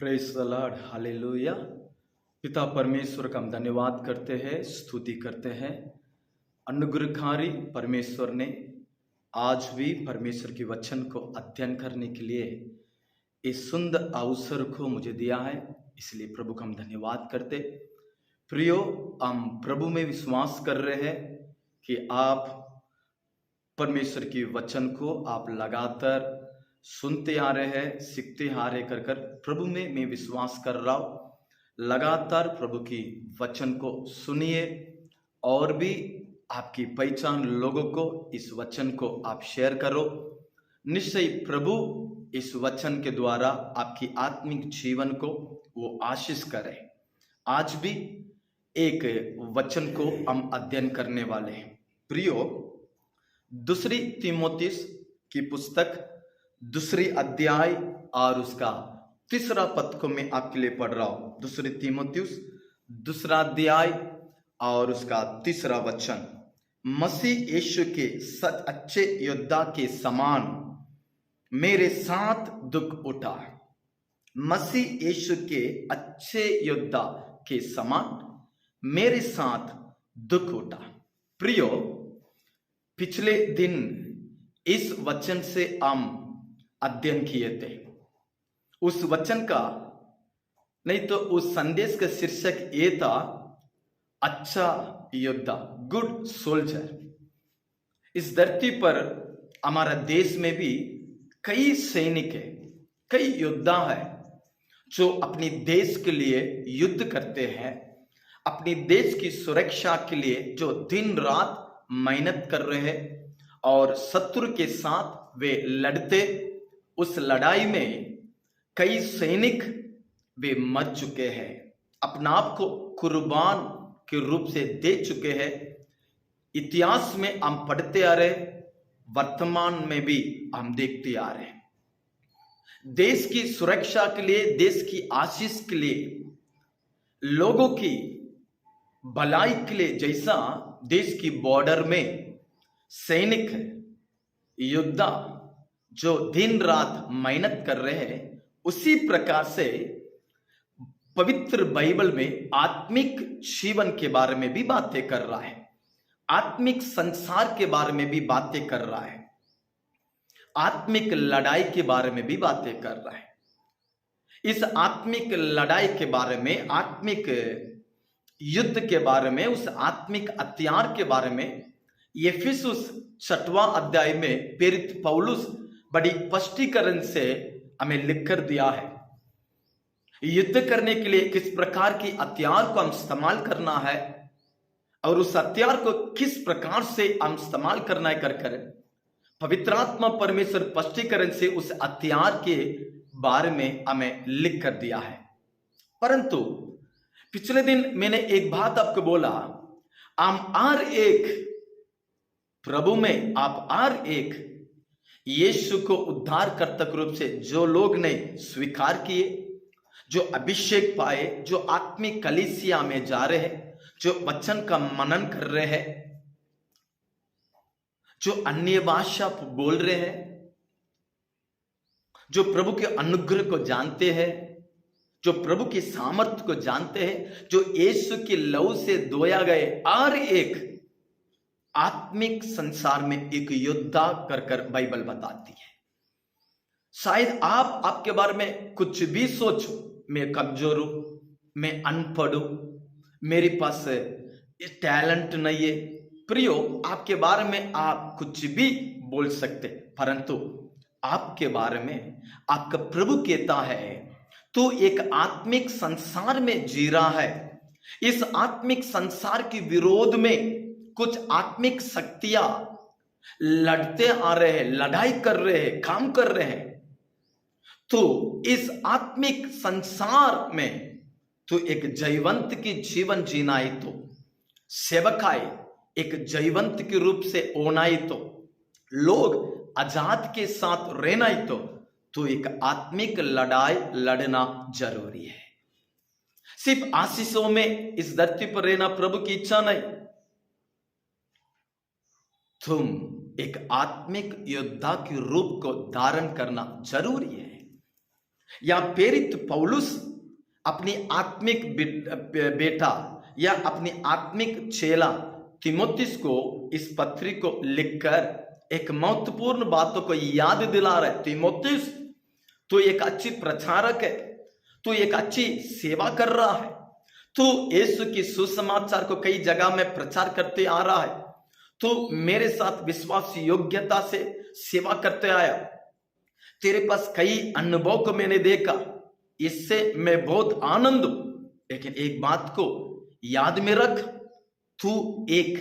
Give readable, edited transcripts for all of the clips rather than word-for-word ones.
Press the Lord, hallelujah. पिता परमेश्वर का हम धन्यवाद करते हैं, स्तुति करते हैं। अनुग्रहकारी परमेश्वर ने आज भी परमेश्वर के वचन को अध्ययन करने के लिए इस सुंदर अवसर को मुझे दिया है, इसलिए प्रभु का हम धन्यवाद करते। प्रियो, हम प्रभु में विश्वास कर रहे हैं कि आप परमेश्वर के वचन को आप लगातार सुनते आ रहे हैं, सीखते आ रहे कर कर प्रभु में मैं विश्वास कर रहा हूँ। लगातार प्रभु की वचन को सुनिए और भी आपकी पहचान लोगों को इस वचन को आप शेयर करो। निश्चय प्रभु इस वचन के द्वारा आपकी आत्मिक जीवन को वो आशीष करे। आज भी एक वचन को हम अध्ययन करने वाले हैं। प्रियो, दूसरी तीमुथियुस की पुस्तक दूसरी अध्याय और उसका तीसरा पद को मैं आपके लिए पढ़ रहा हूं। दूसरी तीमुथियुस दूसरा अध्याय और उसका तीसरा वचन। मसीह यीशु के सच अच्छे योद्धा के समान मेरे साथ दुख उठा। मसीह यीशु के अच्छे योद्धा के समान मेरे साथ दुख उठा। प्रियो, पिछले दिन इस वचन से हम अध्ययन किए थे। उस वचन का नहीं तो उस संदेश का शीर्षक ये था, अच्छा योद्धा, गुड सोल्जर। इस धरती पर हमारा देश में भी कई सैनिक है, कई योद्धा है जो अपनी देश के लिए युद्ध करते हैं, अपनी देश की सुरक्षा के लिए जो दिन रात मेहनत कर रहे हैं और शत्रु के साथ वे लड़ते। उस लड़ाई में कई सैनिक वे मर चुके हैं, अपना आप को कुर्बान के रूप से दे चुके हैं। इतिहास में हम पढ़ते आ रहे, वर्तमान में भी हम देखते आ रहे। देश की सुरक्षा के लिए, देश की आशीष के लिए, लोगों की भलाई के लिए, जैसा देश की बॉर्डर में सैनिक योद्धा जो दिन रात मेहनत कर रहे हैं, उसी प्रकार से पवित्र बाइबल में आत्मिक जीवन के बारे में भी बातें कर रहा है, आत्मिक संसार के बारे में भी बातें कर रहा है, आत्मिक लड़ाई के बारे में भी बातें कर रहा है। इस आत्मिक लड़ाई के बारे में, आत्मिक युद्ध के बारे में, उस आत्मिक हथियार के बारे में इफिसुस 6वां अध्याय में प्रेरित पौलुस बड़ी स्पष्टीकरण से हमें लिखकर दिया है। युद्ध करने के लिए किस प्रकार की हथियार को हम इस्तेमाल करना है और उस हथियार को किस प्रकार से हम इस्तेमाल करना है कर पवित्र आत्मा परमेश्वर स्पष्टीकरण से उस हथियार के बारे में हमें लिख कर दिया है। परंतु पिछले दिन मैंने एक बात आपको बोला, हम हर एक प्रभु में, आप हर एक यीशु को उद्धारकर्ता के रूप से जो लोग ने स्वीकार किए, जो अभिषेक पाए, जो आत्मिक कलीसिया में जा रहे हैं, जो वचन का मनन कर रहे हैं, जो अन्य भाषा बोल रहे हैं, जो प्रभु के अनुग्रह को जानते हैं, जो प्रभु की सामर्थ्य को जानते हैं, जो यीशु के लहू से धोया गए, हर एक आत्मिक संसार में एक योद्धा कर बाइबल बताती है। शायद आप आपके बारे में कुछ भी सोचो, मैं कमजोर हूं, मैं अनपढ़ हूं, मेरे पास टैलेंट नहीं है। प्रियो, आपके बारे में आप कुछ भी बोल सकते, परंतु आपके बारे में आपका प्रभु कहता है तो एक आत्मिक संसार में जी रहा है। इस आत्मिक संसार के विरोध में कुछ आत्मिक शक्तियां लड़ते आ रहे हैं, लड़ाई कर रहे हैं, काम कर रहे हैं। तो इस आत्मिक संसार में तो एक जयवंत की जीवन जीना ही, तो सेवकाई एक जयवंत के रूप से होना ही, तो लोग आजाद के साथ रहना ही, तो एक आत्मिक लड़ाई लड़ना जरूरी है। सिर्फ आशीषों में इस धरती पर रहना प्रभु की इच्छा नहीं, तुम एक आत्मिक योद्धा के रूप को धारण करना जरूरी है। या प्रेरित पौलुस अपनी आत्मिक बेटा या अपनी आत्मिक चेला तीमुथियुस को इस पत्री को लिखकर एक महत्वपूर्ण बातों को याद दिला रहे। तीमुथियुस, तू एक अच्छी प्रचारक है, तू एक अच्छी सेवा कर रहा है, तू यीशु की सुसमाचार को कई जगह में प्रचार करते आ रहा है, तू मेरे साथ विश्वास योग्यता से सेवा करते आया, तेरे पास कई अनुभव को मैंने देखा, इससे मैं बहुत आनंद हूं। लेकिन एक बात को याद में रख, तू एक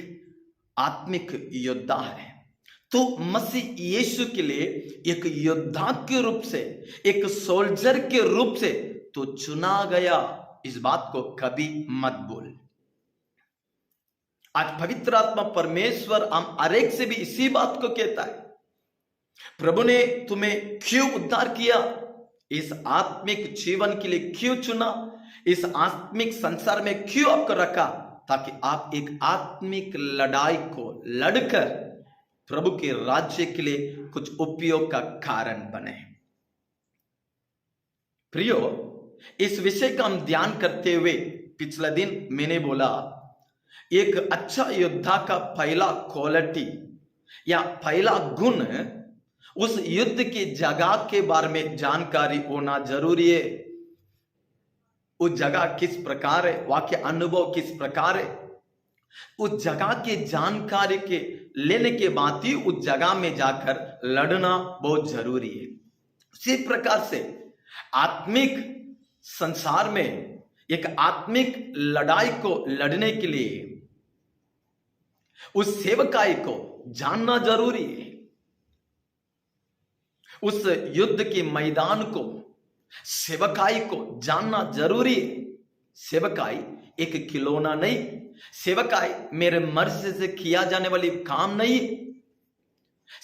आत्मिक योद्धा है, तू मसीह यीशु के लिए एक योद्धा के रूप से, एक सोल्जर के रूप से तो चुना गया। इस बात को कभी मत भूल। आज पवित्र आत्मा परमेश्वर हम हर एक से भी इसी बात को कहता है, प्रभु ने तुम्हें क्यों उद्धार किया, इस आत्मिक जीवन के लिए क्यों चुना, इस आत्मिक संसार में क्यों आपको रखा, ताकि आप एक आत्मिक लड़ाई को लड़कर प्रभु के राज्य के लिए कुछ उपयोग का कारण बने। प्रियो, इस विषय का हम ध्यान करते हुए पिछले दिन मैंने बोला, एक अच्छा योद्धा का पहला क्वालिटी या पहला गुण उस युद्ध की जगह के बारे में जानकारी होना जरूरी है। उस जगह किस प्रकार है, वहां के अनुभव किस प्रकार है, उस जगह की जानकारी के लेने के बाद ही उस जगह में जाकर लड़ना बहुत जरूरी है। उसी प्रकार से आत्मिक संसार में एक आत्मिक लड़ाई को लड़ने के लिए उस सेवकाई को जानना जरूरी है। उस युद्ध के मैदान को, सेवकाई को जानना जरूरी है। सेवकाई एक खिलौना नहीं, सेवकाई मेरे मर्जी से किया जाने वाली काम नहीं,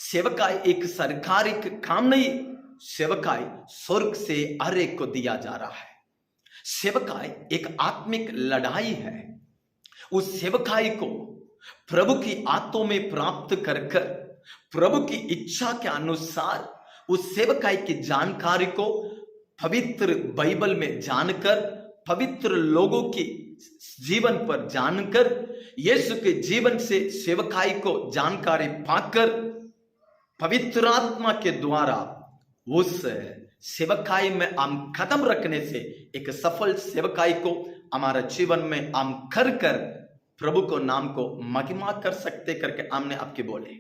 सेवकाई एक सरकारी काम नहीं, सेवकाई स्वर्ग से हर एक को दिया जा रहा है। सेवकाई एक आत्मिक लड़ाई है। उस सेवकाई को प्रभु की आत्मा में प्राप्त कर प्रभु की इच्छा के अनुसार उस सेवकाई की जानकारी को पवित्र बाइबल में जानकर, पवित्र लोगों की जीवन पर जानकर, यीशु के जीवन से सेवकाई को जानकारी पाकर, पवित्र आत्मा के द्वारा उस सेवकाई में हम कदम रखने से एक सफल सेवकाई को हमारा जीवन में हम कर प्रभु को नाम को महिमा कर सकते करके हमने आपके बोले।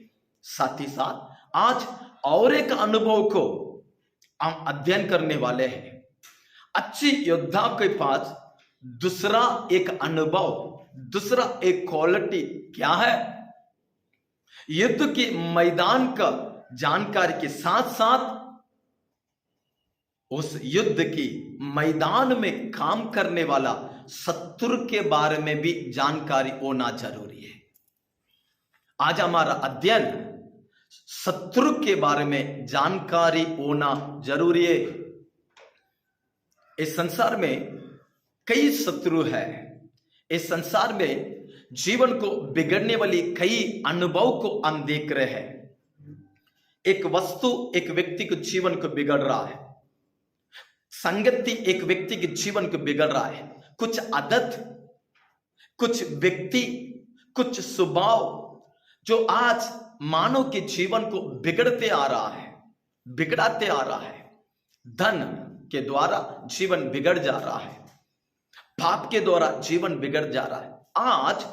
साथ ही साथ आज और एक अनुभव को हम अध्ययन करने वाले हैं। अच्छी योद्धा के पास दूसरा एक अनुभव, दूसरा एक क्वालिटी क्या है? युद्ध के मैदान का जानकारी के साथ साथ उस युद्ध की मैदान में काम करने वाला शत्रु के बारे में भी जानकारी होना जरूरी है। आज हमारा अध्ययन शत्रु के बारे में जानकारी होना जरूरी है। इस संसार में कई शत्रु है। इस संसार में जीवन को बिगड़ने वाली कई अनुभव को हम देख रहे हैं। एक वस्तु एक व्यक्ति के जीवन को बिगड़ रहा है, संगति एक व्यक्ति के जीवन को बिगड़ रहा है, कुछ आदत, कुछ व्यक्ति, कुछ स्वभाव जो आज मानव के जीवन को बिगड़ते आ रहा है, बिगड़ाते आ रहा है। धन के द्वारा जीवन बिगड़ जा रहा है, पाप के द्वारा जीवन बिगड़ जा रहा है। आज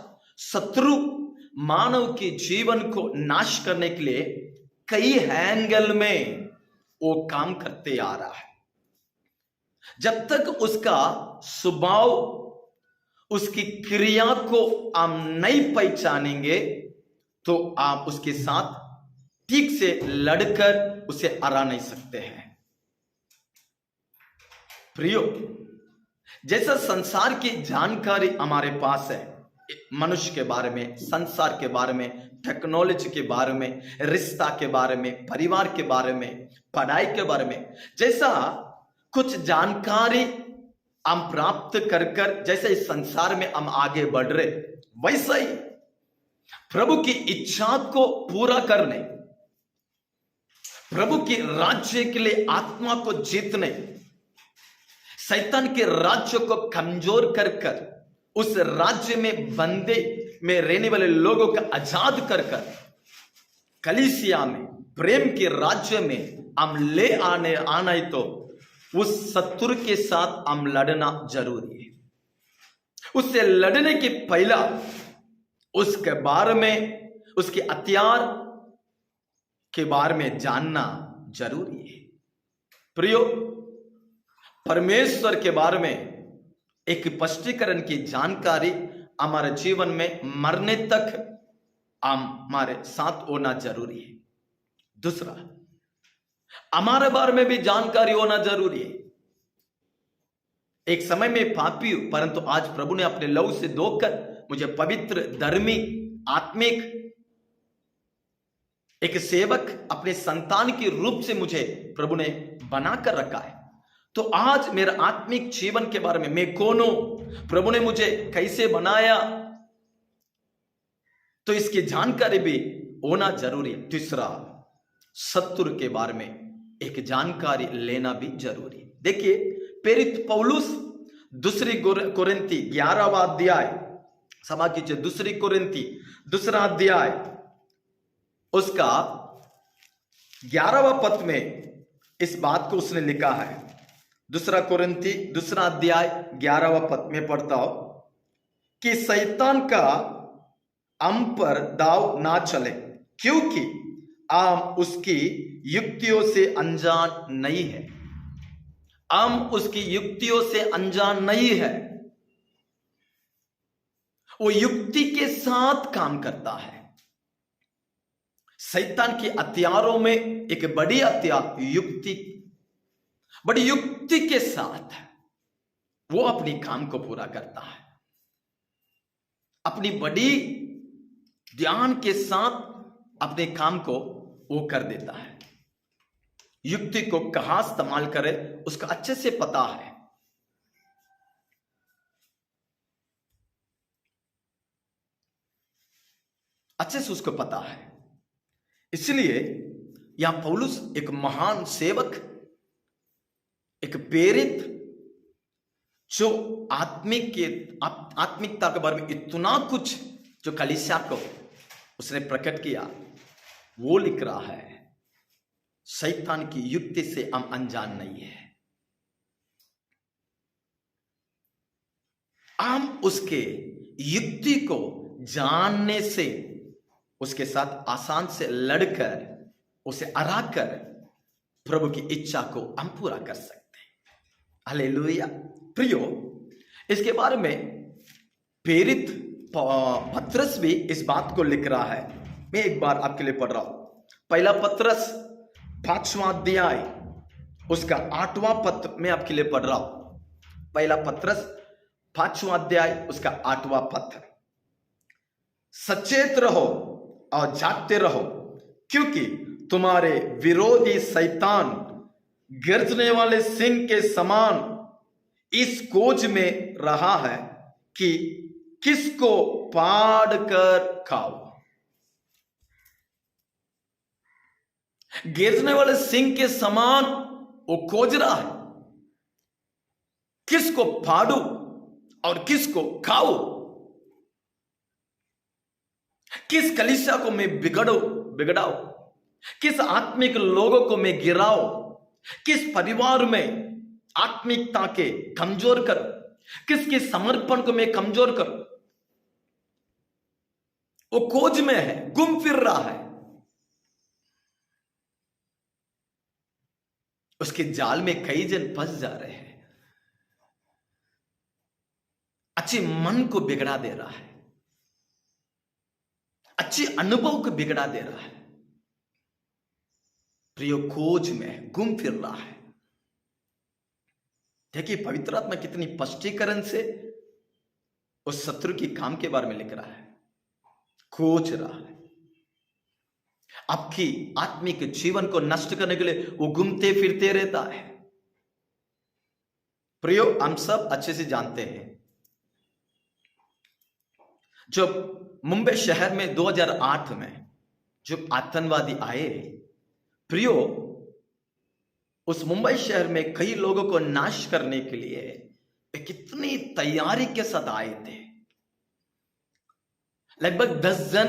शत्रु मानव के जीवन को नाश करने के लिए कई एंगल में वो काम करते आ रहा है। जब तक उसका स्वभाव, उसकी क्रिया को हम नहीं पहचानेंगे तो आप उसके साथ ठीक से लड़कर उसे हरा नहीं सकते हैं। प्रियो, जैसा संसार की जानकारी हमारे पास है, मनुष्य के बारे में, संसार के बारे में, टेक्नोलॉजी के बारे में, रिश्ता के बारे में, परिवार के बारे में, पढ़ाई के बारे में, जैसा कुछ जानकारी हम प्राप्त कर जैसे इस संसार में हम आगे बढ़ रहे, वैसा ही प्रभु की इच्छा को पूरा करने, प्रभु के राज्य के लिए आत्मा को जीतने, शैतान के राज्य को कमजोर कर कर उस राज्य में बंदे में रहने वाले लोगों को आजाद कर कर कलीसिया में प्रेम के राज्य में हम ले आना ही तो उस शत्रु के साथ हम लड़ना जरूरी है। उससे लड़ने के पहला उसके बारे में, उसके हथियार के बारे में जानना जरूरी है। प्रियो, परमेश्वर के बारे में एक स्पष्टीकरण की जानकारी हमारे जीवन में मरने तक हमारे साथ होना जरूरी है। दूसरा, हमारे बारे में भी जानकारी होना जरूरी है। एक समय में पापी हूं, परंतु आज प्रभु ने अपने लहू से धोकर मुझे पवित्र, धर्मी, आत्मिक एक सेवक, अपने संतान के रूप से मुझे प्रभु ने बनाकर रखा है। तो आज मेरा आत्मिक जीवन के बारे में, मैं कौन हूं, प्रभु ने मुझे कैसे बनाया, तो इसकी जानकारी भी होना जरूरी है। तीसरा, शत्रु के बारे में एक जानकारी लेना भी जरूरी है। देखिए, प्रेरित पौलुस दूसरी कोरिन्थी 11वां अध्याय, क्षमा कीजिए, दूसरी कोरिन्थी 2रा अध्याय उसका 11वां पद में इस बात को उसने लिखा है। 2 कोरिन्थी 2रा अध्याय 11वां पद में पढ़ता हूं कि शैतान का हम पर दाव ना चले, क्योंकि हम उसकी युक्तियों से अनजान नहीं है। हम उसकी युक्तियों से अनजान नहीं है। वो युक्ति के साथ काम करता है। शैतान के हथियारों में एक बड़ी हथियार युक्ति, बड़ी युक्ति के साथ वो अपनी काम को पूरा करता है। अपनी बड़ी ध्यान के साथ अपने काम को वो कर देता है। युक्ति को कहां इस्तेमाल करे उसका अच्छे से पता है। अच्छे से उसको पता है। इसलिए यहां पौलुस एक महान सेवक, एक प्रेरित, जो आत्मिकता के बारे में इतना कुछ जो कलीसिया को उसने प्रकट किया, वो लिख रहा है, शैतान की युक्ति से हम अनजान नहीं है। हम उसके युक्ति को जानने से, उसके साथ आसान से लड़कर, उसे हराकर प्रभु की इच्छा को हम पूरा कर सकते हैं। हालेलुया। प्रियो, इसके बारे में प्रेरित पत्रस भी इस बात को लिख रहा है। मैं एक बार आपके लिए पढ़ रहा हूं। पहला पत्रस 5वां अध्याय उसका 8वां पद में आपके लिए पढ़ रहा हूं। पहला पत्रस 5वां अध्याय उसका 8वां पद। सचेत रहो और जागते रहो, क्योंकि तुम्हारे विरोधी शैतान गर्जने वाले सिंह के समान इस खोज में रहा है कि किसको फाड़ कर खाओ। गर्जने वाले सिंह के समान वो खोज रहा है, किसको फाड़ू और किसको खाओ, किस कलीसिया को मैं बिगड़ाओ, किस आत्मिक लोगों को मैं गिराओ, किस परिवार में आत्मिकता के कमजोर कर, किसके समर्पण को मैं कमजोर कर। वो खोज में है, घूम फिर रहा है। उसके जाल में कई जन फंस जा रहे हैं। अच्छे मन को बिगड़ा दे रहा है, अच्छे अनुभव को बिगड़ा दे रहा है। प्रियो, खोज में घूम फिर रहा है। देखिए, पवित्र आत्मा कितनी स्पष्टीकरण से उस शत्रु की काम के बारे में लिख रहा है। खोज रहा है, आपकी आत्मिक जीवन को नष्ट करने के लिए वो घूमते फिरते रहता है। प्रियो, हम सब अच्छे से जानते हैं, जब मुंबई शहर में 2008 में जो आतंकवादी आए, प्रियो, उस मुंबई शहर में कई लोगों को नाश करने के लिए वे कितनी तैयारी के साथ आए थे। लगभग 10 जन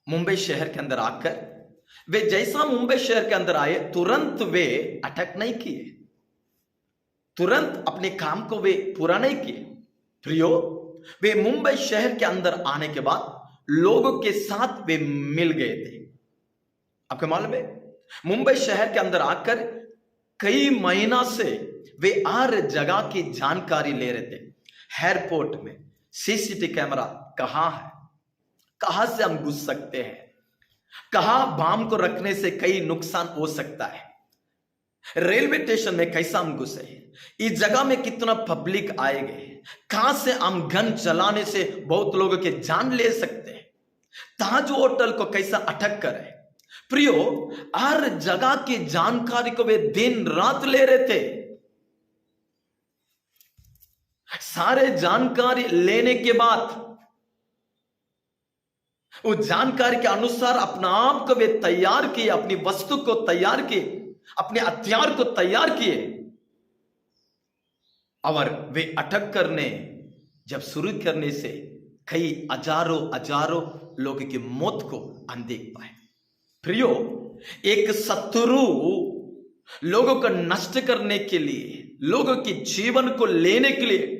मुंबई शहर के अंदर आकर वे जैसा मुंबई शहर के अंदर आए तुरंत वे अटैक नहीं किए, तुरंत अपने काम को वे पूरा नहीं किए। प्रियो, वे मुंबई शहर के अंदर आने के बाद लोगों के साथ वे मिल गए थे। आपको मालूम है, मुंबई शहर के अंदर आकर कई महीना से वे हर जगह की जानकारी ले रहे थे। एयरपोर्ट में सीसीटीवी कैमरा कहां है, कहां से हम घुस सकते हैं, कहां बम को रखने से कई नुकसान हो सकता है, रेलवे स्टेशन में कैसा हम घुसे, इस जगह में कितना पब्लिक आएंगे, कहां से हम गन चलाने से बहुत लोगों के जान ले सकते हैं, ताज होटल को कैसा अटक करे। प्रियो, हर जगह की जानकारी को वे दिन रात ले रहे थे। सारे जानकारी लेने के बाद उस जानकारी के अनुसार अपना आप को वे तैयार किए, अपनी वस्तु को तैयार किए, अपने हथियार को तैयार किए और वे अटक करने जब शुरू करने से कई हजारों लोगों की मौत को हम देख पाए। प्रियो, एक शत्रु लोगों को नष्ट करने के लिए, लोगों के जीवन को लेने के लिए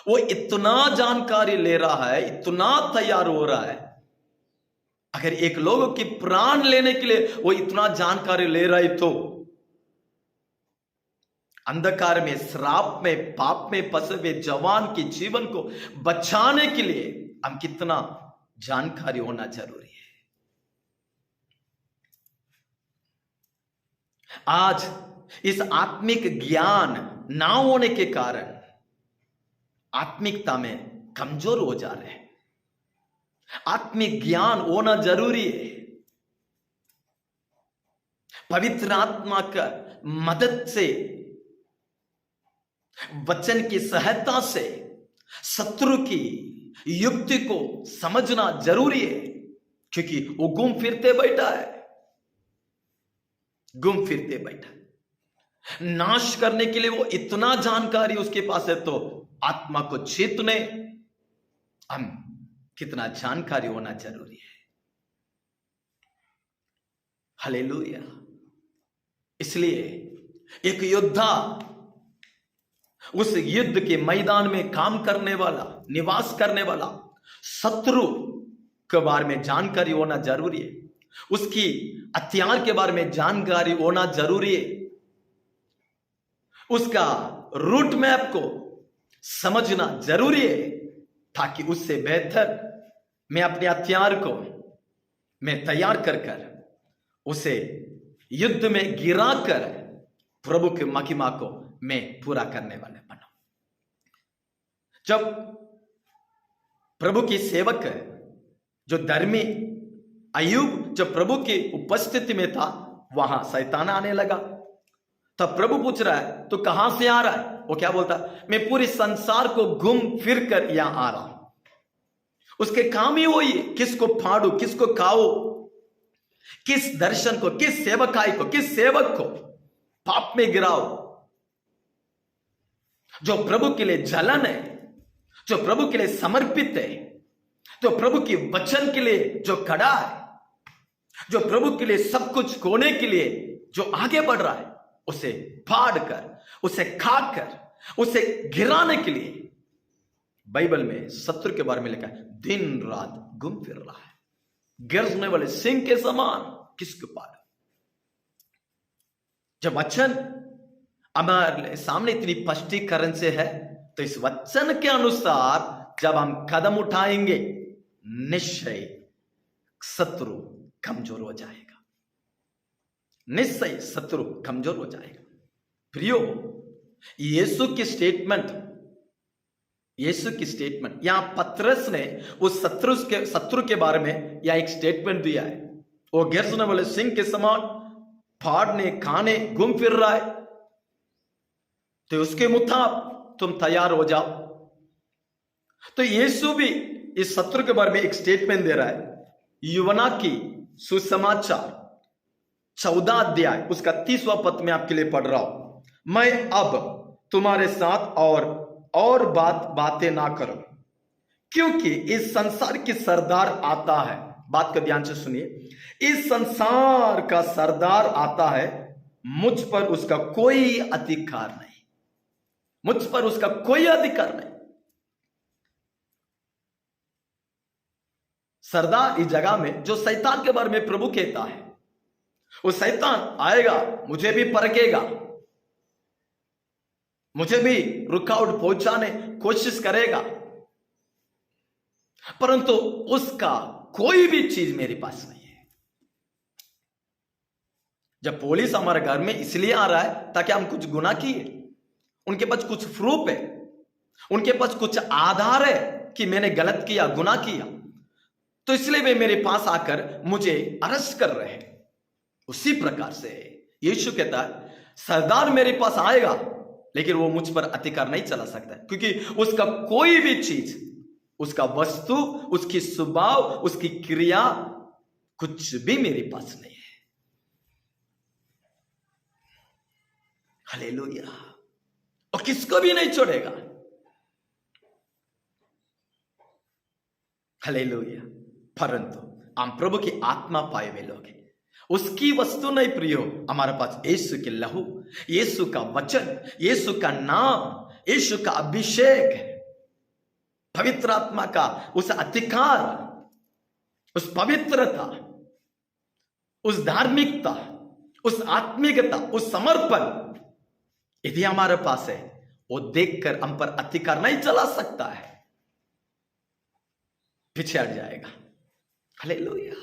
वो इतना जानकारी ले रहा है, इतना तैयार हो रहा है। अगर एक लोगों की प्राण लेने के लिए वो इतना जानकारी ले रहा है तो अंधकार में, श्राप में, पाप में फंसे हुए जवान के जीवन को बचाने के लिए हम कितना जानकारी होना जरूरी है। आज इस आत्मिक ज्ञान ना होने के कारण आत्मिकता में कमजोर हो जा रहे हैं। आत्मिक ज्ञान होना जरूरी है। पवित्र आत्मा का मदद से, वचन की सहायता से शत्रु की युक्ति को समझना जरूरी है, क्योंकि वो घूम फिरते बैठा है, घूम फिरते बैठा है। नाश करने के लिए वो इतना जानकारी उसके पास है, तो आत्मा को जीतने हम कितना जानकारी होना जरूरी है। हालेलुया। इसलिए एक योद्धा उस युद्ध के मैदान में काम करने वाला, निवास करने वाला शत्रु के बारे में जानकारी होना जरूरी है, उसकी हथियार के बारे में जानकारी होना जरूरी है, उसका रूट मैप को समझना जरूरी है, ताकि उससे बेहतर मैं अपने हथियार को मैं तैयार कर उसे युद्ध में गिराकर प्रभु की महिमा को मैं पूरा करने वाले बना। जब प्रभु की सेवक जो धर्मी अय्यूब जब प्रभु की उपस्थिति में था, वहां शैतान आने लगा। तब प्रभु पूछ रहा है, तो कहां से आ रहा है? वो क्या बोलता, मैं पूरे संसार को घूम फिर कर यहां आ रहा हूं। उसके काम ही वही है, किसको फाड़ू, किसको खाओ, किस दर्शन को, किस सेवकाई को, किस सेवक को पाप में गिराओ। जो प्रभु के लिए जलन है, जो प्रभु के लिए समर्पित है, जो प्रभु की वचन के लिए जो खड़ा है, जो प्रभु के लिए सब कुछ खोने के लिए जो आगे बढ़ रहा है, उसे फाड़ कर, उसे खाकर, उसे गिराने के लिए बाइबल में शत्रु के बारे में लिखा है, दिन रात घूम फिर रहा है, गरजने वाले सिंह के समान किसके पार। जब वचन हमारे सामने इतनी स्पष्टीकरण से है, तो इस वचन के अनुसार जब हम कदम उठाएंगे, निश्चय शत्रु कमजोर हो जाएगा, निश्चय शत्रु कमजोर हो जाएगा। प्रियो, यीशु की स्टेटमेंट यहां पतरस ने उस शत्रु के बारे में यहां एक स्टेटमेंट दिया है। वो गरजने वाले सिंह के समान फाड़ने, खाने, घूम फिर रहा है, तो उसके मुताबिक तुम तैयार हो जाओ। तो यीशु भी इस शत्रु के बारे में एक स्टेटमेंट दे रहा है। यूवना की सुसमाचार 14 अध्याय उसका 30वां पद में आपके लिए पढ़ रहा हूं। मैं अब तुम्हारे साथ और बातें ना करूं, क्योंकि इस संसार की सरदार आता है। बात को ध्यान से सुनिए, इस संसार का सरदार आता है, मुझ पर उसका कोई अधिकार नहीं, मुझ पर उसका कोई अधिकार नहीं। सरदार इस जगह में जो शैतान के बारे में प्रभु कहता है, वो शैतान आएगा, मुझे भी परखेगा, मुझे भी रुकावट पहुंचाने कोशिश करेगा, परंतु उसका कोई भी चीज मेरे पास नहीं है। जब पुलिस हमारे घर में इसलिए आ रहा है ताकि हम कुछ गुनाह किए, उनके पास कुछ प्रूफ है, उनके पास कुछ आधार है कि मैंने गलत किया, गुनाह किया, तो इसलिए वे मेरे पास आकर मुझे अरेस्ट कर रहे हैं। उसी प्रकार से यीशु कहता है, सरदार मेरे पास आएगा, लेकिन वो मुझ पर अधिकार नहीं चला सकता, क्योंकि उसका कोई भी चीज, उसका वस्तु, उसकी स्वभाव, उसकी क्रिया, कुछ भी मेरे पास नहीं है। हालेलुया। और किसको भी नहीं छोड़ेगा। हालेलुया। परंतु हम प्रभु की आत्मा पाए हुए लोग हैं, उसकी वस्तु नहीं प्रियो, हमारे पास यीशु के लहू, यीशु का वचन, यीशु का नाम, यीशु का अभिषेक है, पवित्र आत्मा का उस अधिकार, उस पवित्रता, उस धार्मिकता, उस आत्मिकता, उस समर्पण यदि हमारे पास है, वो देखकर हम पर अधिकार नहीं चला सकता है, पीछे हट जाएगा। हालेलुया।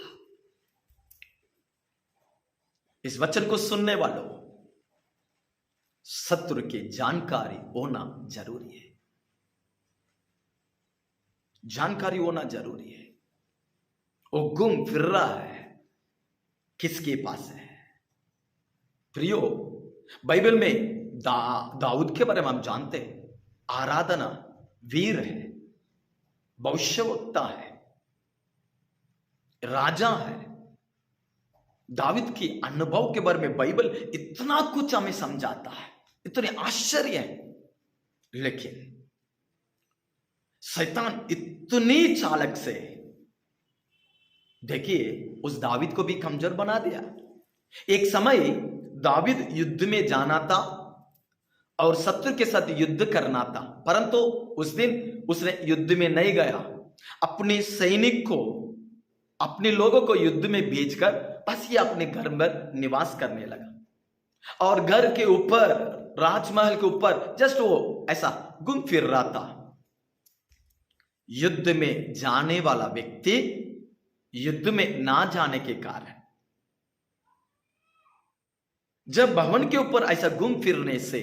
इस वचन को सुनने वालों, शत्रु की जानकारी होना जरूरी है, जानकारी होना जरूरी है। वो घूम फिर रहा है, किसके पास है। प्रियो, बाइबल में दाऊद के बारे में हम जानते हैं, आराधना वीर है, भविष्यवक्ता है, राजा है। दाऊद की अनुभव के बारे में बाइबल इतना कुछ हमें समझाता है, इतने आश्चर्य है, लेकिन शैतान इतनी चालक से, देखिए, उस दाऊद को भी कमजोर बना दिया। एक समय दाऊद युद्ध में जाना था और शत्रु के साथ युद्ध करना था, परंतु उस दिन उसने युद्ध में नहीं गया। अपने सैनिक को, अपने लोगों को युद्ध में भेजकर बस ये अपने घर में निवास करने लगा, और घर के ऊपर, राजमहल के ऊपर जस्ट वो ऐसा घूम फिर रहा था। युद्ध में जाने वाला व्यक्ति युद्ध में ना जाने के कारण, जब भवन के ऊपर ऐसा घूम फिरने से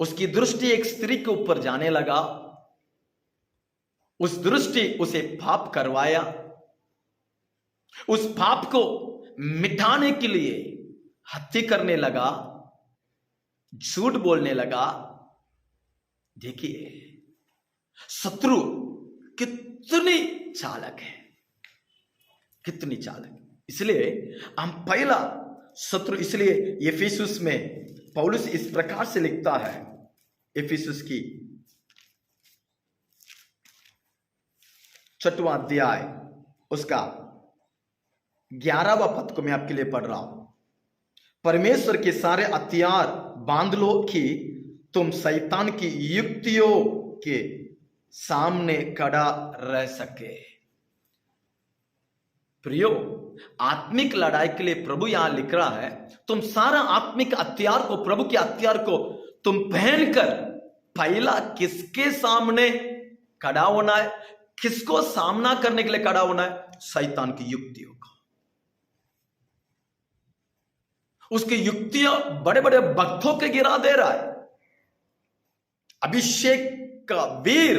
उसकी दृष्टि एक स्त्री के ऊपर जाने लगा, उस दृष्टि उसे पाप करवाया। उस पाप को मिटाने के लिए हत्या करने लगा, झूठ बोलने लगा। देखिए, शत्रु कितनी चालक है, कितनी चालक। इसलिए हम पहला शत्रु, इसलिए एफिसुस में पौलुस इस प्रकार से लिखता है, एफिसुस की 6वां अध्याय उसका 11वां पद को मैं आपके लिए पढ़ रहा हूं। परमेश्वर के सारे हथियार बांध लो कि तुम शैतान की युक्तियों के सामने खड़ा रह सके। प्रियो, आत्मिक लड़ाई के लिए प्रभु यहां लिख रहा है, तुम सारा आत्मिक हथियार को, प्रभु के हथियार को तुम पहनकर पहला किसके सामने खड़ा होना है? किसको सामना करने के लिए खड़ा होना है? शैतान की युक्तियों का। उसकी युक्तियां बड़े बड़े भक्तों के गिरा दे रहा है। अभिषेक का वीर,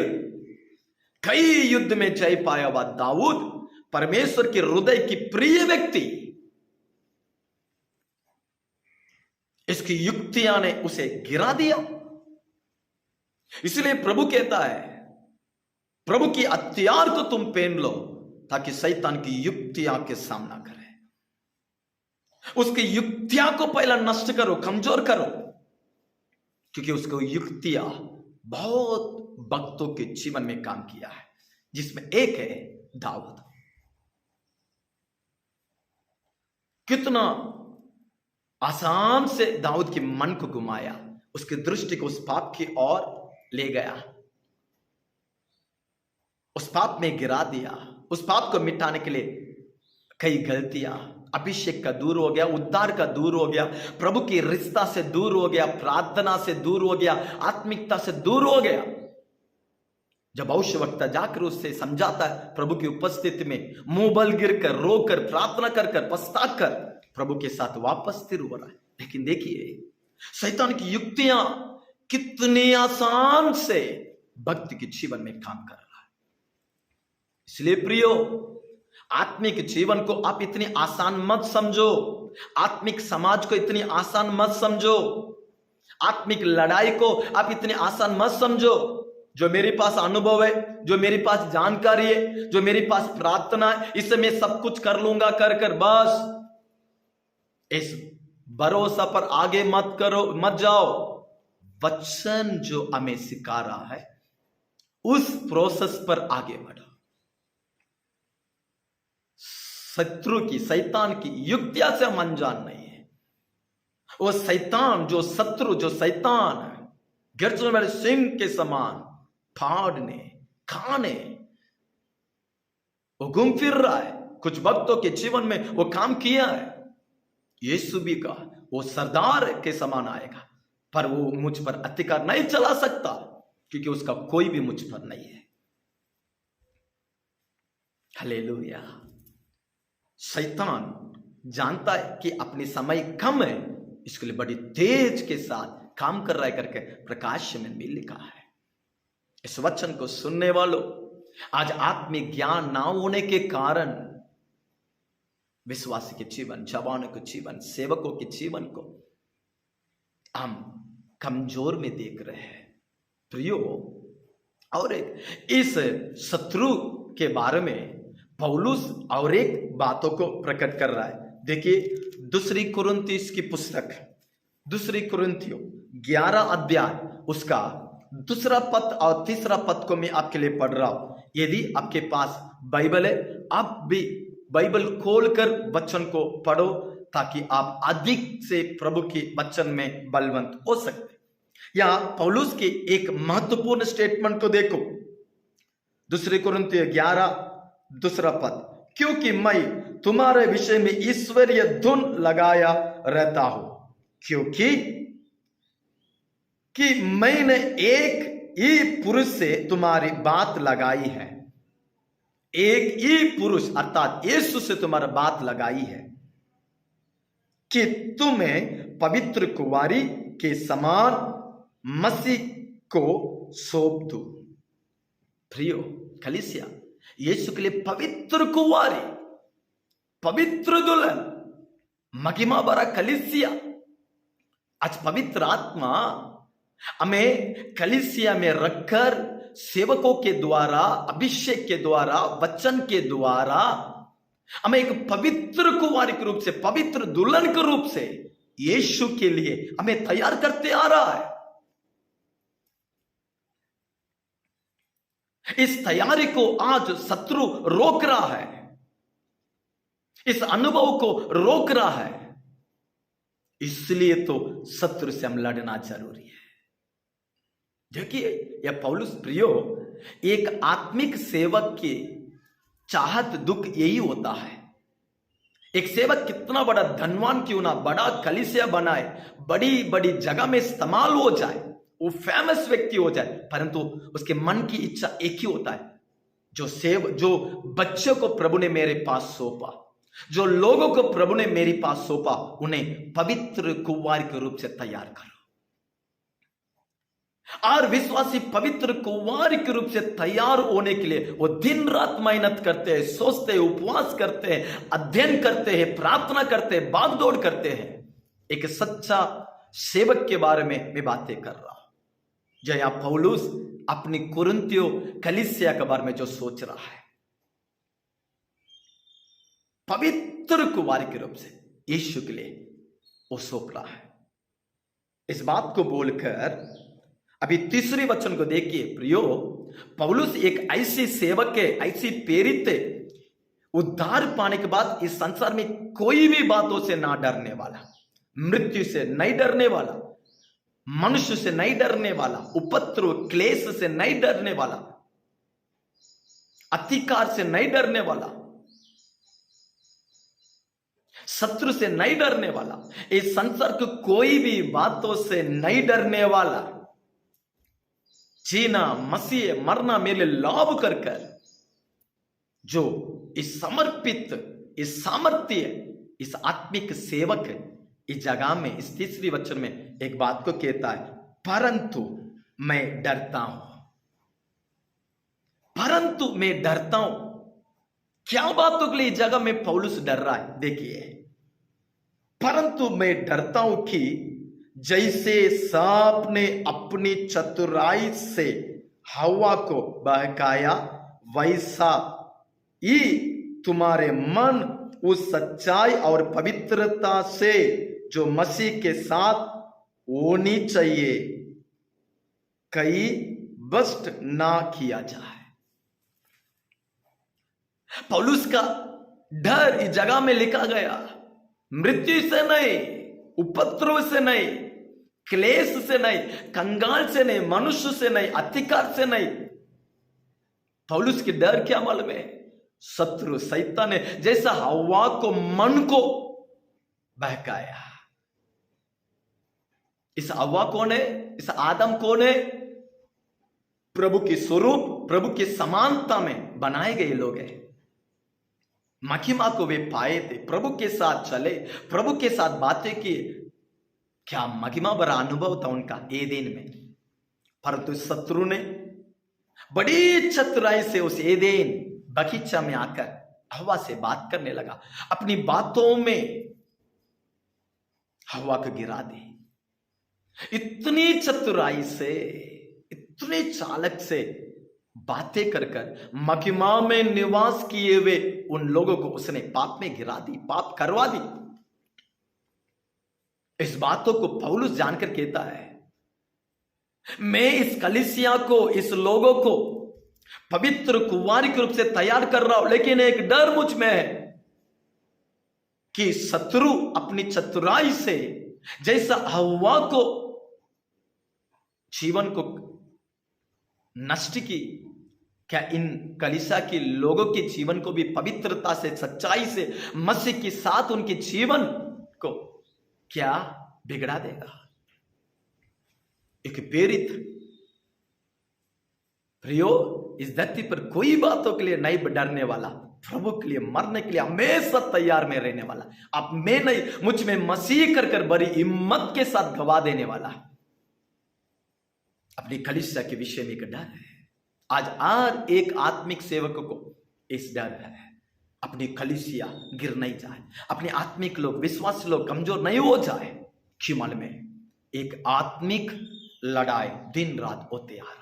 कई युद्ध में जय पाया हुआ दाऊद, परमेश्वर के हृदय की प्रिय व्यक्ति, इसकी युक्तियां ने उसे गिरा दिया। इसलिए प्रभु कहता है, प्रभु की हथियार को तुम पहन लो ताकि शैतान की युक्तियां के सामना करे। उसकी युक्तियां को पहला नष्ट करो, कमजोर करो, क्योंकि उसको युक्तियां बहुत भक्तों के जीवन में काम किया है, जिसमें एक है दाऊद। कितना आसान से दाऊद के मन को घुमाया, उसकी दृष्टि को उस पाप की ओर ले गया, उस पाप में गिरा दिया। उस पाप को मिटाने के लिए कई गलतियां, अभिषेक का दूर हो गया, उद्धार का दूर हो गया, प्रभु की रिश्ता से दूर हो गया, प्रार्थना से दूर हो गया, आत्मिकता से दूर हो गया। जब भविष्यवक्ता जाकर उससे समझाता है, प्रभु की उपस्थिति में मुंह बल गिरकर, रोकर, प्रार्थना कर कर, पछताकर प्रभु के साथ वापस स्थिर हो रहा है। लेकिन देखिए शैतान की युक्तियां कितनी आसान से भक्ति के जीवन में काम कर रहा है। इसलिए प्रियो, आत्मिक जीवन को आप इतनी आसान मत समझो, आत्मिक समाज को इतनी आसान मत समझो, आत्मिक लड़ाई को आप इतनी आसान मत समझो। जो मेरे पास अनुभव है, जो मेरे पास जानकारी है, जो मेरे पास प्रार्थना है, इससे मैं सब कुछ कर लूंगा, कर कर बस इस भरोसा पर आगे मत करो, मत जाओ। वचन जो हमें सिखा रहा है उस प्रोसेस पर आगे बढ़ो। शत्रु की, शैतान की युक्तियां से हम अनजान नहीं है। वो शैतान, जो शत्रु, जो शैतान है, गर्जन वाले सिंह के समान फाड़ने, खाने वो घूम फिर रहा है। कुछ भक्तों के जीवन में वो काम किया है। यीशु भी कहा वो सरदार के समान आएगा, पर वो मुझ पर अधिकार नहीं चला सकता, क्योंकि उसका कोई भी मुझ पर नहीं है। हालेलुया। शैतान जानता है कि अपनी समय कम है, इसके लिए बड़ी तेज के साथ काम कर रहा है करके प्रकाश में भी लिखा है। इस वचन को सुनने वालों, आज आत्मिक ज्ञान ना होने के कारण विश्वासी के जीवन, जवानों के जीवन, सेवकों के जीवन को हम कमजोर में देख रहे हैं। प्रियो, और एक इस शत्रु के बारे में पौलुस और एक बातों को प्रकट कर रहा है। देखिए दूसरी कुरिन्थियों की पुस्तक, दूसरी कुरिन्थियों 11 अध्याय, उसका दूसरा पद और तीसरा पद को मैं आपके लिए पढ़ रहा हूं। यदि आपके पास बाइबल है, आप भी बाइबल खोलकर वचन को पढ़ो, ताकि आप अधिक से प्रभु के वचन में बलवंत हो सकते। यहां पौलुस के एक महत्वपूर्ण स्टेटमेंट को देखो। दूसरी कुरिन्थियों 11 दूसरा पद, क्योंकि मैं तुम्हारे विषय में ईश्वरीय धुन लगाया रहता हूं, क्योंकि मैंने एक ही पुरुष से तुम्हारी बात लगाई है। एक ही पुरुष अर्थात यीशु से तुम्हारी बात लगाई है कि तुम्हें पवित्र कुंवारी के समान मसीह को सौंप दो। प्रियो कलीसिया, यीशु के लिए पवित्र कुंवारी, पवित्र दुल्हन, महिमा भरा कलीसिया। आज पवित्र आत्मा हमें कलीसिया में रखकर सेवकों के द्वारा, अभिषेक के द्वारा, वचन के द्वारा हमें एक पवित्र कुंवारी के रूप से, पवित्र दुल्हन के रूप से यीशु के लिए हमें तैयार करते आ रहा है। इस तैयारी को आज शत्रु रोक रहा है, इस अनुभव को रोक रहा है। इसलिए तो शत्रु से हम लड़ना जरूरी है। देखिए यह पौलुस प्रियो, एक आत्मिक सेवक की चाहत दुख यही होता है। एक सेवक कितना बड़ा धनवान क्यों ना, बड़ा कलीसिया बनाए, बड़ी बड़ी जगह में इस्तेमाल हो जाए, वो फेमस व्यक्ति हो जाए, परंतु उसके मन की इच्छा एक ही होता है, जो बच्चों को प्रभु ने मेरे पास सौंपा, जो लोगों को प्रभु ने मेरे पास सौंपा, उन्हें पवित्र कुंवारी के रूप से तैयार करो। और विश्वासी पवित्र कुंवारी के रूप से तैयार होने के लिए वो दिन रात मेहनत करते हैं, सोचते हैं, उपवास करते हैं, अध्ययन करते हैं, प्रार्थना करते हैं, भागदौड़ करते हैं। एक सच्चा सेवक के बारे में मैं बातें कर रहा हूं, जो यहां पौलुस अपनी कुरिन्थियों कलीसिया के बारे में जो सोच रहा है, पवित्र कुंवारी के रूप से। यीशु के लिए वो सौंप रहा है। इस बात को बोलकर अभी तीसरे वचन को देखिए प्रियो, पौलुस एक ऐसी सेवक है, ऐसी प्रेरित है, उद्धार पाने के बाद इस संसार में कोई भी बातों से ना डरने वाला, मृत्यु से नहीं डरने वाला, मनुष्य से नहीं डरने वाला, उपद्रव क्लेश से नहीं डरने वाला, अतिकार से नहीं डरने वाला, शत्रु से नहीं डरने वाला, इस संसार के कोई भी बातों से नहीं डरने वाला, जीना मसीह मरना मेरे लिए लाभ कर कर जो इस समर्पित, इस सामर्थ्य, इस आत्मिक सेवक इस जगह में इस तीसरी वचन में एक बात को कहता है, परंतु मैं डरता हूं। परंतु मैं डरता हूं। क्या बातों के लिए इस जगह में पौलुस डर रहा है? देखिए, परंतु मैं डरता हूं कि जैसे सांप ने अपनी चतुराई से हवा को बहकाया, वैसा ही तुम्हारे मन उस सच्चाई और पवित्रता से जो मसीह के साथ होनी चाहिए कहीं भ्रष्ट ना किया जाए। पौलुस का डर इस जगह में लिखा गया, मृत्यु से नहीं, उपद्रव से नहीं, क्लेश से नहीं, कंगाल से नहीं, मनुष्य से नहीं, अतिकार से नहीं। पौलुस की डर क्या मालूम है? शत्रु शैतान ने जैसा हवा को, मन को बहकाया। इस हवा कौन है? इस आदम कौन है? प्रभु के स्वरूप, प्रभु की समानता में बनाए गए लोग हैं। महिमा को वे पाए थे, प्रभु के साथ चले, प्रभु के साथ बातें की। क्या महिमा भरा अनुभव था उनका एदेन में। परंतु शत्रु ने बड़ी चतुराई से उस एदेन बगीचा में आकर हवा से बात करने लगा, अपनी बातों में हवा को गिरा दी। इतनी चतुराई से, इतने चालक से बातें कर कर महिमा में निवास किए हुए उन लोगों को उसने पाप में गिरा दी, पाप करवा दी। इस बातों को पौलुस जानकर कहता है, मैं इस कलीसिया को, इस लोगों को पवित्र कुंवारी के रूप से तैयार कर रहा हूं, लेकिन एक डर मुझ में है कि शत्रु अपनी चतुराई से जैसा हवा को जीवन को नष्ट की, क्या इन कलीसिया के लोगों के जीवन को भी पवित्रता से, सच्चाई से, मसीह के साथ उनके जीवन को क्या बिगड़ा देगा? एक प्रेरित प्रियो, इस धरती पर कोई बातों के लिए नहीं डरने वाला, प्रभु के लिए मरने के लिए हमेशा तैयार में रहने वाला, अब मैं नहीं, मुझ में मसीह कर कर बड़ी हिम्मत के साथ गवा देने वाला, अपनी कलीसिया के विषय में एक डर है। आज हर एक आत्मिक सेवक को इस डर है, अपनी कलीसिया गिर नहीं जाए, अपने आत्मिक लोग, विश्वासी लोग कमजोर नहीं हो जाए। क्यों मालूम है? एक आत्मिक लड़ाई दिन रात होते आ रहा है।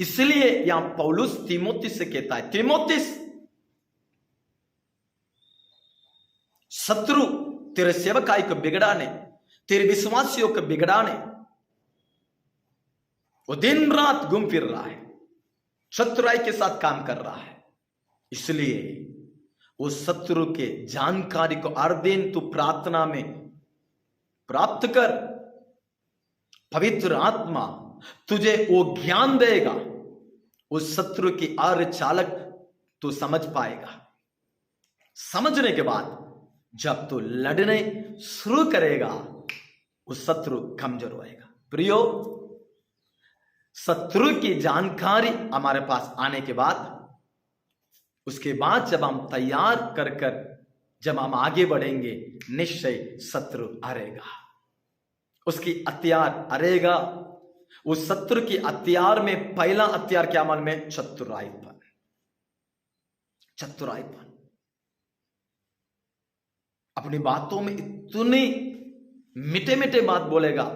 इसलिए यहां पौलुस तीमुथियुस से कहता है, तीमुथियुस, शत्रु तेरे सेवकाई को बिगड़ाने, तेरे विश्वासियों को बिगड़ाने वो दिन रात घूम फिर रहा है, शत्रुराई के साथ काम कर रहा है। इसलिए उस शत्रु के जानकारी को हर दिन तू प्रार्थना में प्राप्त कर, पवित्र आत्मा तुझे वो ज्ञान देगा, उस शत्रु की हर चालक तू समझ पाएगा। समझने के बाद जब तू लड़ने शुरू करेगा, उस शत्रु कमजोर होएगा। प्रियो, शत्रु की जानकारी हमारे पास आने के बाद, उसके बाद जब हम तैयार कर कर जब हम आगे बढ़ेंगे, निश्चय शत्रु हारेगा, उसकी हथियार हारेगा। उस शत्रु की हथियार में पहला हथियार क्या मालूम है? चतुराईपन। चतुराईपन, अपनी बातों में इतनी मीठे मीठे बात बोलेगा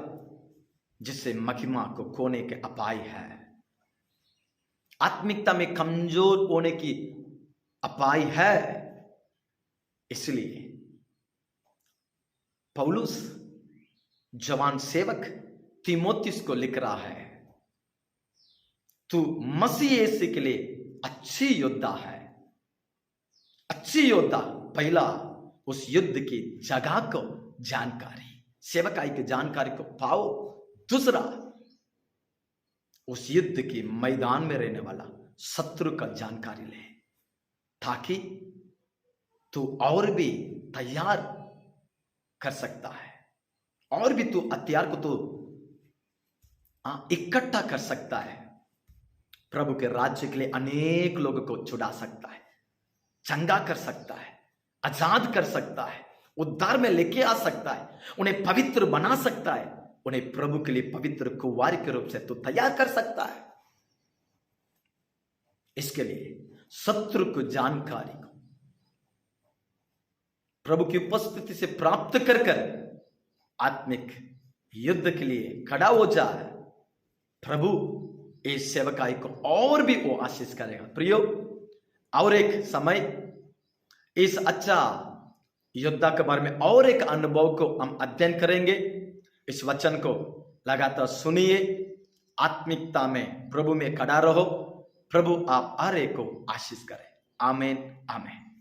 जिससे महिमा को खोने के अपाय है, आत्मिकता में कमजोर होने की अपाय है। इसलिए पौलुस जवान सेवक तीमोथियुस को लिख रहा है, तू मसीह यीशु के लिए अच्छी योद्धा है। अच्छी योद्धा, पहला उस युद्ध की जगह को जानकारी, सेवकाई की जानकारी को पाओ। दूसरा, उस युद्ध के मैदान में रहने वाला शत्रु का जानकारी ले, ताकि तू और भी तैयार कर सकता है, और भी तू हथियार को तू इकट्ठा कर सकता है। प्रभु के राज्य के लिए अनेक लोगों को छुड़ा सकता है, चंगा कर सकता है, आजाद कर सकता है, उद्धार में लेके आ सकता है, उन्हें पवित्र बना सकता है, उन्हें प्रभु के लिए पवित्र कुंवारी के रूप से तो तैयार कर सकता है। इसके लिए शत्रु को जानकारी को प्रभु की उपस्थिति से प्राप्त कर कर आत्मिक युद्ध के लिए खड़ा हो जाए। प्रभु इस सेवकाई को और भी वो आशीष करेगा। प्रियो, और एक समय इस अच्छा योद्धा के बारे में और एक अनुभव को हम अध्ययन करेंगे। इस वचन को लगातार सुनिए, आत्मिकता में प्रभु में खड़ा रहो। प्रभु आप हर एक को आशीष करें। आमीन, आमीन।